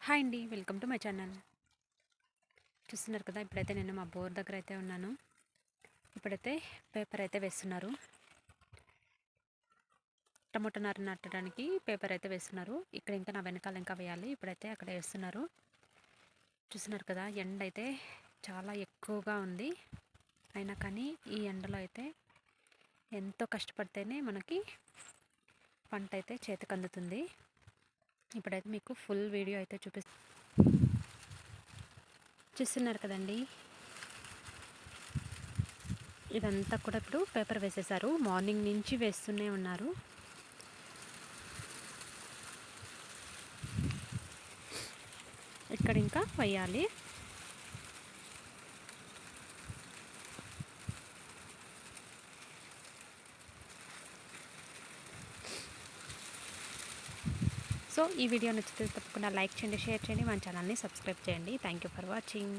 Hi అండి. Welcome to my channel. చూస్తున్నారు కదా, ఇప్పుడైతే నేను మా బోర్ దగ్గర అయితే ఉన్నాను. ఇప్పుడైతే పేపర్ అయితే వేస్తున్నారు. టమోటా నారు నాటడానికి పేపర్ అయితే వేస్తున్నారు. ఇక్కడ ఇంకా నా వెనకాల ఇంకా వేయాలి. ఇప్పుడైతే అక్కడ వేస్తున్నారు. చూస్తున్నారు కదా, ఎండ అయితే చాలా ఎక్కువగా ఉంది. అయినా కానీ ఈ ఎండలో అయితే ఎంతో కష్టపడితేనే మనకి పంట అయితే చేతికి అందుతుంది. ఇప్పుడైతే మీకు ఫుల్ వీడియో అయితే చూస్తున్నారు కదండి. ఇదంతా కూడా ఇప్పుడు పేపర్ వేసేసారు. మార్నింగ్ నుంచి వేస్తూనే ఉన్నారు. ఇక్కడ ఇంకా వేయాలి. సో ఈ వీడియో నచ్చితే తప్పకుండా లైక్ చేయండి, షేర్ చేయండి, మన ఛానల్ని సబ్స్క్రైబ్ చేయండి. Thank you for watching.